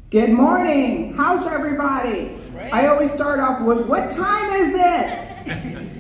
Good morning. How's everybody? Great. I always start off with, what time is it?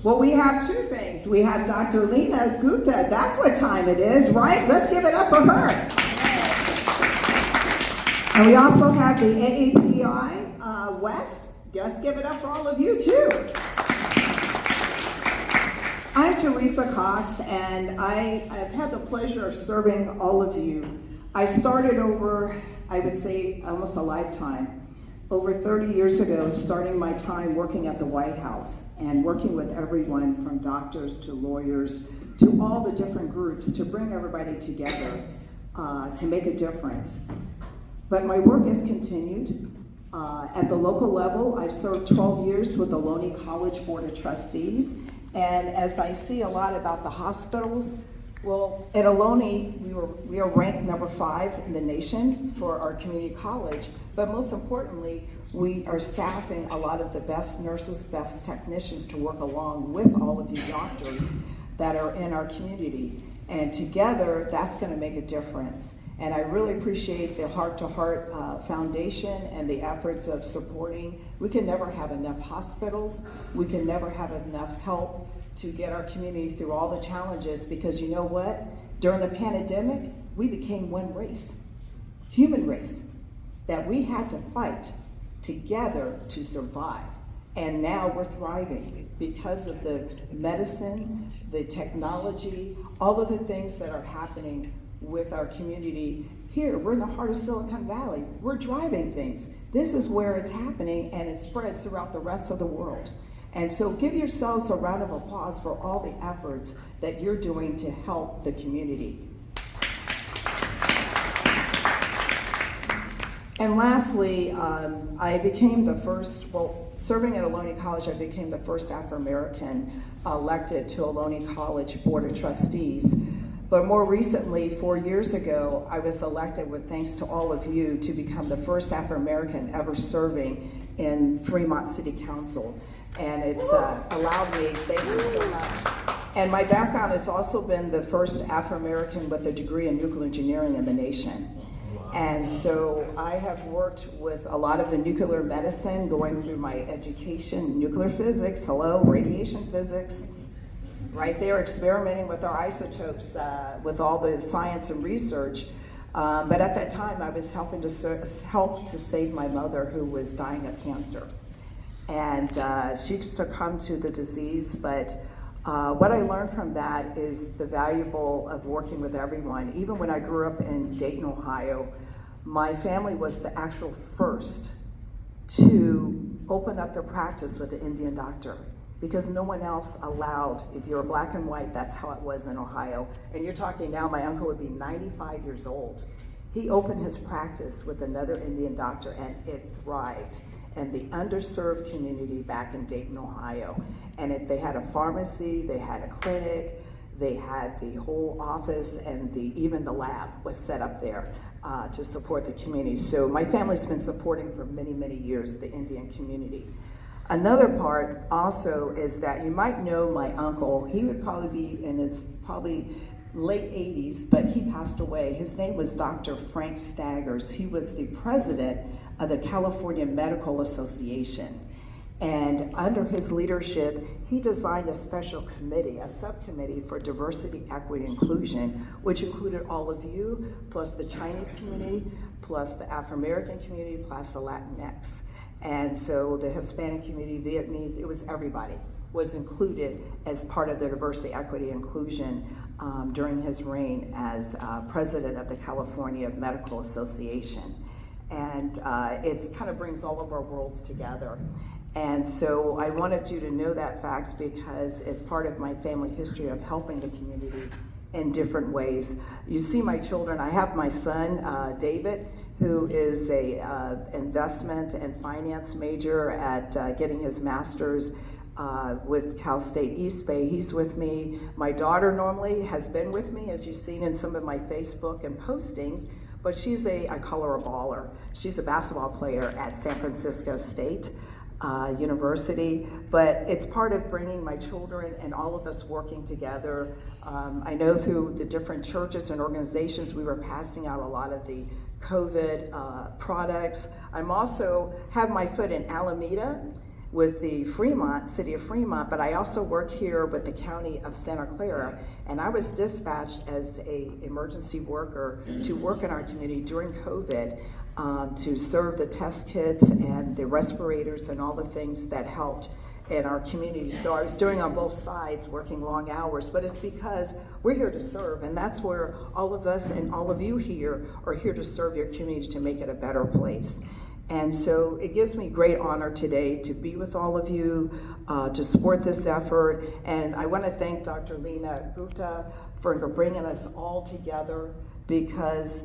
Well, we have two things. We have Dr. Leena Gupta. That's what time it is, right? Let's give it up for her. And we also have the AAPI West. Let's give it up for all of you, too. I'm Teresa Cox, and I've had the pleasure of serving all of you. I started over, I would say, almost a lifetime. Over 30 years ago, starting my time working at the White House and working with everyone from doctors to lawyers to all the different groups to bring everybody together to make a difference. But my work has continued. At the local level, I've served 12 years with the Ohlone College Board of Trustees. And as I see a lot about the hospitals, well, at Ohlone, we are ranked number 5 in the nation for our community college, but most importantly, we are staffing a lot of the best nurses, best technicians to work along with all of you doctors that are in our community. And together, that's gonna make a difference. And I really appreciate the Heart to Heart Foundation and the efforts of supporting. We can never have enough hospitals. We can never have enough help to get our community through all the challenges, because you know what? During the pandemic, we became one race, human race, that we had to fight together to survive. And now we're thriving because of the medicine, the technology, all of the things that are happening with our community here. We're in the heart of Silicon Valley. We're driving things. This is where it's happening, and it spreads throughout the rest of the world. And so give yourselves a round of applause for all the efforts that you're doing to help the community. And lastly, I became the first, well, serving at Ohlone College, I became the first Afro-American elected to Ohlone College Board of Trustees. But more recently, 4 years ago, I was elected, with thanks to all of you, to become the first Afro-American ever serving in Fremont City Council. And it's allowed me, thank you so much. And my background has also been the first Afro-American with a degree in nuclear engineering in the nation. And so I have worked with a lot of the nuclear medicine, going through my education, nuclear physics, radiation physics, right there experimenting with our isotopes, with all the science and research. But at that time, I was helping to help to save my mother, who was dying of cancer. And she succumbed to the disease, but what I learned from that is the valuable of working with everyone. Even when I grew up in Dayton, Ohio, my family was the actual first to open up their practice with an Indian doctor, because no one else allowed. If you're black and white, that's how it was in Ohio. And you're talking now, my uncle would be 95 years old. He opened his practice with another Indian doctor, and it thrived. And the underserved community back in Dayton, Ohio. And they had a pharmacy, they had a clinic, they had the whole office, and even the lab was set up there to support the community. So my family's been supporting for many, many years the Indian community. Another part also is that you might know my uncle. He would probably be in his late 80s, but he passed away. His name was Dr. Frank Staggers. He was the president of the California Medical Association. And under his leadership, he designed a special committee, a subcommittee for diversity, equity, inclusion, which included all of you, plus the Chinese community, plus the Afro-American community, plus the Latinx. And so the Hispanic community, Vietnamese, it was everybody was included as part of the diversity, equity, inclusion during his reign as president of the California Medical Association. And it kind of brings all of our worlds together. And so I wanted you to know that fact, because it's part of my family history of helping the community in different ways. You see my children. I have my son, David, who is a investment and finance major at getting his master's with Cal State East Bay. He's with me. My daughter normally has been with me, as you've seen in some of my Facebook and postings, but I call her a baller. She's a basketball player at San Francisco State University, but it's part of bringing my children and all of us working together. I know through the different churches and organizations, we were passing out a lot of the COVID products. I'm also have my foot in Alameda with the Fremont, city of Fremont, but I also work here with the county of Santa Clara, and I was dispatched as an emergency worker to work in our community during COVID to serve the test kits and the respirators and all the things that helped in our community. So I was doing on both sides, working long hours, but it's because we're here to serve, and that's where all of us and all of you here are here to serve your community to make it a better place. And so it gives me great honor today to be with all of you, to support this effort. And I want to thank Dr. Leena Gupta for bringing us all together, because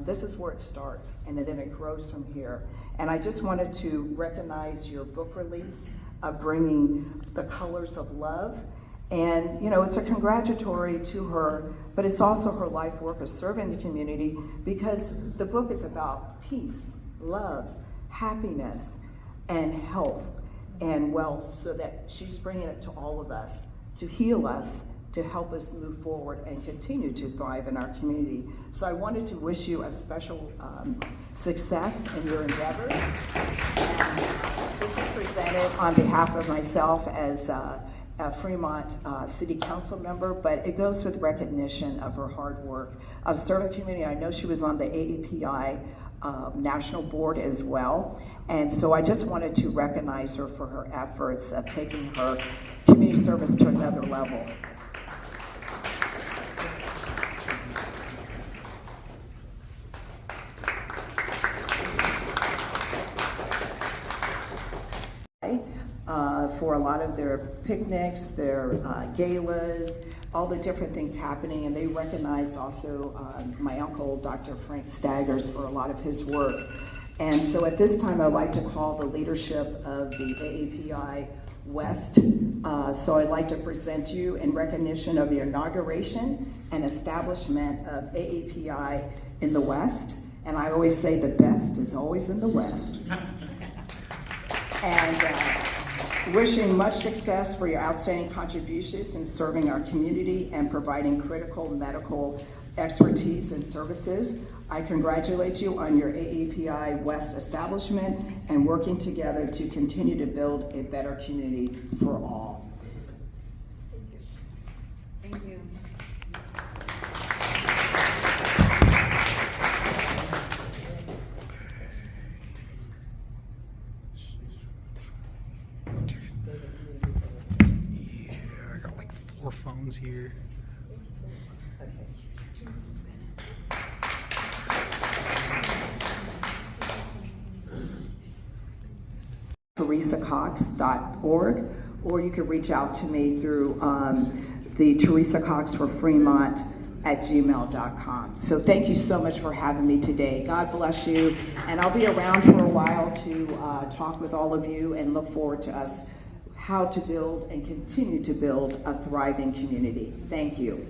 this is where it starts, and then it grows from here. And I just wanted to recognize your book release of bringing the colors of love. And you know, it's a congratulatory to her, but it's also her life work of serving the community, because the book is about peace, love, happiness, and health and wealth, so that she's bringing it to all of us, to heal us, to help us move forward and continue to thrive in our community. So I wanted to wish you a special success in your endeavors. And this is presented on behalf of myself as a Fremont City Council member, but it goes with recognition of her hard work of serving community. I know she was on the AAPI national board as well. And so I just wanted to recognize her for her efforts of taking her community service to another level. For a lot of their picnics, their galas, all the different things happening, and they recognized also my uncle, Dr. Frank Staggers, for a lot of his work. And so at this time, I'd like to call the leadership of the AAPI West. So I'd like to present you in recognition of the inauguration and establishment of AAPI in the West. And I always say the best is always in the West. And wishing much success for your outstanding contributions in serving our community and providing critical medical expertise and services. I congratulate you on your AAPI West establishment and working together to continue to build a better community for all. Thank you. Yeah, I got like 4 phones here. teresacox.org, or you can reach out to me through the Teresa Cox for Fremont @gmail.com. So thank you so much for having me today. God bless you, and I'll be around for a while to talk with all of you and look forward to us how to build and continue to build a thriving community. Thank you.